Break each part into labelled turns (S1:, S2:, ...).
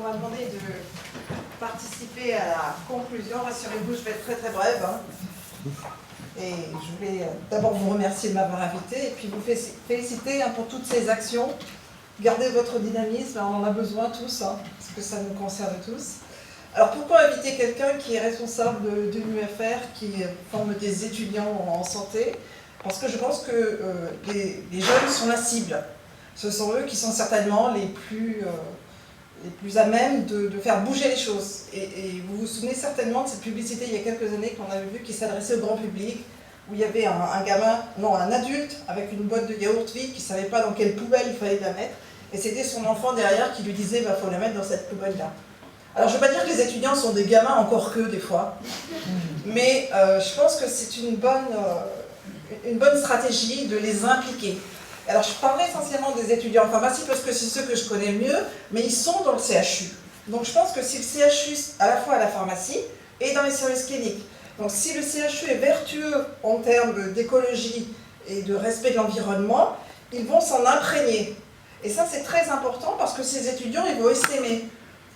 S1: on m'a demandé de participer à la conclusion. Rassurez-vous, je vais être très très brève. Et je voulais d'abord vous remercier de m'avoir invité et puis vous féliciter pour toutes ces actions. Gardez votre dynamisme, on en a besoin tous, parce que ça nous concerne tous. Alors pourquoi inviter quelqu'un qui est responsable d'une UFR, qui forme des étudiants en santé? Parce que je pense que les jeunes sont la cible. Ce sont eux qui sont certainement les plus à même de faire bouger les choses. Et vous vous souvenez certainement de cette publicité il y a quelques années qu'on avait vue qui s'adressait au grand public, où il y avait un adulte avec une boîte de yaourt vide qui ne savait pas dans quelle poubelle il fallait la mettre, et c'était son enfant derrière qui lui disait bah, « faut la mettre dans cette poubelle-là ». Alors je ne veux pas dire que les étudiants sont des gamins, encore que des fois, mais je pense que c'est une bonne stratégie de les impliquer. Alors je parlerai essentiellement des étudiants en pharmacie parce que c'est ceux que je connais le mieux, mais ils sont dans le CHU. Donc je pense que si le CHU, à la fois à la pharmacie et dans les services cliniques, donc si le CHU est vertueux en termes d'écologie et de respect de l'environnement, ils vont s'en imprégner. Et ça c'est très important parce que ces étudiants, ils vont essaimer.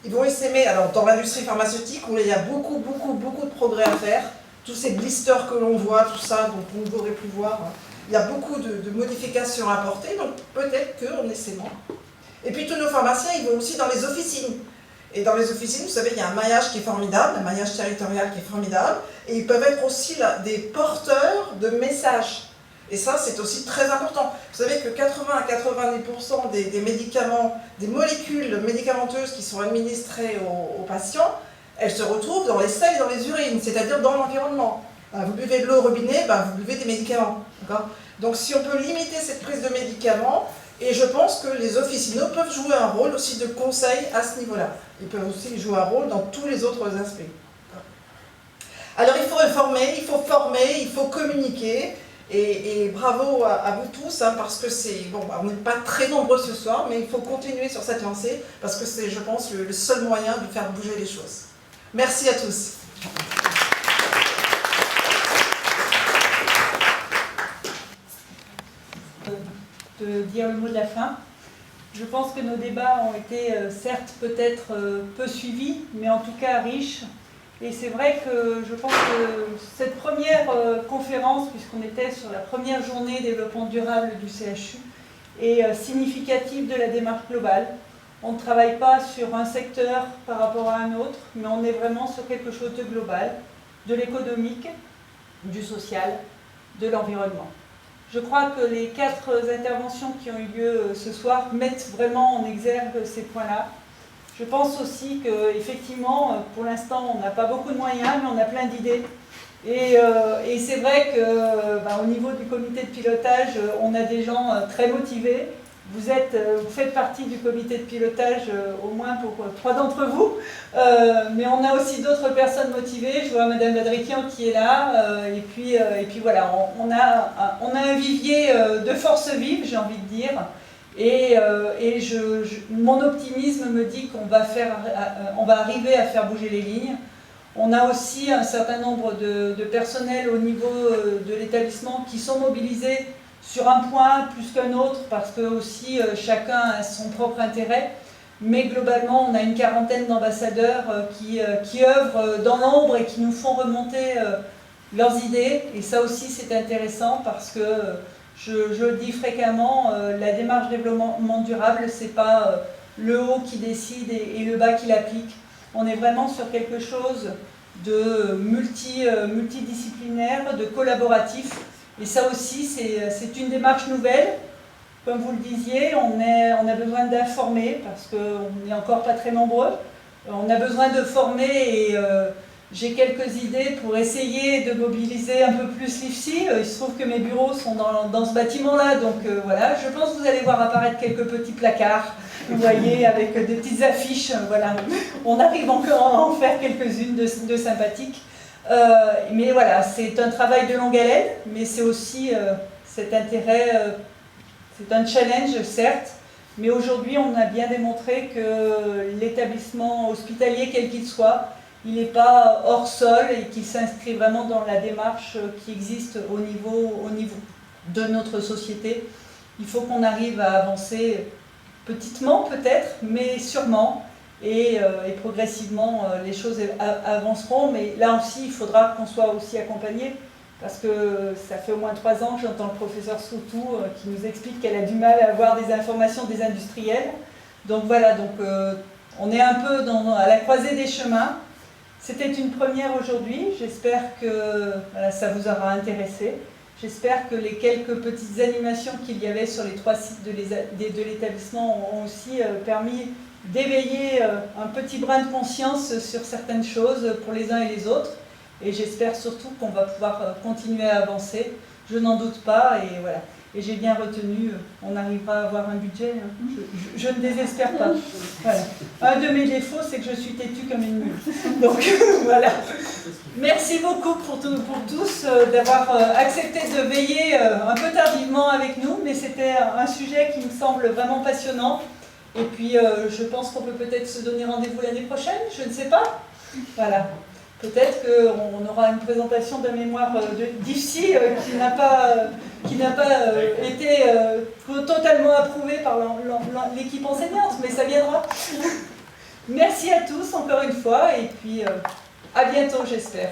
S1: Ils vont essaimer, alors dans l'industrie pharmaceutique où il y a beaucoup de progrès à faire, tous ces blisters que l'on voit, tout ça, donc vous ne pourrez plus voir, il y a beaucoup de modifications à apporter, donc peut-être qu'en essaimant. Et puis tous nos pharmaciens, ils vont aussi dans les officines. Et dans les officines, vous savez, il y a un maillage qui est formidable, un maillage territorial qui est formidable, et ils peuvent être aussi là, des porteurs de messages. Et ça, c'est aussi très important. Vous savez que 80 à 90% des médicaments, des molécules médicamenteuses qui sont administrées aux patients, elles se retrouvent dans les selles et dans les urines, c'est-à-dire dans l'environnement. Vous buvez de l'eau au robinet, vous buvez des médicaments. Donc si on peut limiter cette prise de médicaments, et je pense que les officinaux peuvent jouer un rôle aussi de conseil à ce niveau-là. Ils peuvent aussi jouer un rôle dans tous les autres aspects. Alors il faut informer, il faut former, il faut communiquer, et bravo à vous tous, parce que c'est, on n'est pas très nombreux ce soir, mais il faut continuer sur cette lancée, parce que c'est, je pense, le seul moyen de faire bouger les choses. Merci à tous.
S2: De dire le mot de la fin. Je pense que nos débats ont été certes peut-être peu suivis, mais en tout cas riches. Et c'est vrai que je pense que cette première conférence, puisqu'on était sur la première journée développement durable du CHU, est significative de la démarche globale. On ne travaille pas sur un secteur par rapport à un autre, mais on est vraiment sur quelque chose de global, de l'économique, du social, de l'environnement. Je crois que les 4 interventions qui ont eu lieu ce soir mettent vraiment en exergue ces points-là. Je pense aussi qu'effectivement, pour l'instant, on n'a pas beaucoup de moyens, mais on a plein d'idées. Et c'est vrai qu'au niveau du comité de pilotage, on a des gens très motivés. Vous faites partie du comité de pilotage, au moins pour 3 d'entre vous. Mais on a aussi d'autres personnes motivées. Je vois Madame Badrikian qui est là. Et puis voilà, on a un vivier de force vive, j'ai envie de dire. Et mon optimisme me dit qu'on va arriver à faire bouger les lignes. On a aussi un certain nombre de personnels au niveau de l'établissement qui sont mobilisés sur un point plus qu'un autre, parce que aussi chacun a son propre intérêt. Mais globalement, on a une quarantaine d'ambassadeurs qui œuvrent dans l'ombre et qui nous font remonter leurs idées. Et ça aussi, c'est intéressant parce que, je le dis fréquemment, la démarche développement durable, ce n'est pas le haut qui décide et le bas qui l'applique. On est vraiment sur quelque chose de multidisciplinaire, de collaboratif. Et ça aussi, c'est une démarche nouvelle. Comme vous le disiez, on a besoin d'informer parce qu'on n'est encore pas très nombreux. On a besoin de former et j'ai quelques idées pour essayer de mobiliser un peu plus l'IFSI. Il se trouve que mes bureaux sont dans ce bâtiment-là, donc voilà. Je pense que vous allez voir apparaître quelques petits placards, vous voyez, avec des petites affiches. Voilà. On arrive encore à en faire quelques-unes de sympathiques. Mais voilà, c'est un travail de longue haleine, mais c'est aussi cet intérêt, c'est un challenge certes, mais aujourd'hui on a bien démontré que l'établissement hospitalier, quel qu'il soit, il n'est pas hors sol et qu'il s'inscrit vraiment dans la démarche qui existe au niveau de notre société. Il faut qu'on arrive à avancer petitement peut-être, mais sûrement, et progressivement les choses avanceront, mais là aussi il faudra qu'on soit aussi accompagné, parce que ça fait au moins 3 ans que j'entends le professeur Soutou qui nous explique qu'elle a du mal à avoir des informations des industriels. Donc voilà, donc, on est un peu à la croisée des chemins. C'était une première aujourd'hui, j'espère que voilà, ça vous aura intéressé. J'espère que les quelques petites animations qu'il y avait sur les 3 sites de l'établissement ont aussi permis d'éveiller un petit brin de conscience sur certaines choses pour les uns et les autres. Et j'espère surtout qu'on va pouvoir continuer à avancer. Je n'en doute pas, et voilà. Et j'ai bien retenu, on arrivera à avoir un budget, hein. Je ne désespère pas. Voilà. Un de mes défauts, c'est que je suis têtue comme une mule. Donc voilà. Merci beaucoup pour tous d'avoir accepté de veiller un peu tardivement avec nous, mais c'était un sujet qui me semble vraiment passionnant. Et puis je pense qu'on peut peut-être se donner rendez-vous l'année prochaine, je ne sais pas. Voilà. Peut-être qu'on aura une présentation d'un mémoire d'IFSI qui n'a pas été totalement approuvé par l'équipe enseignante, mais ça viendra. Merci à tous encore une fois, et puis à bientôt, j'espère.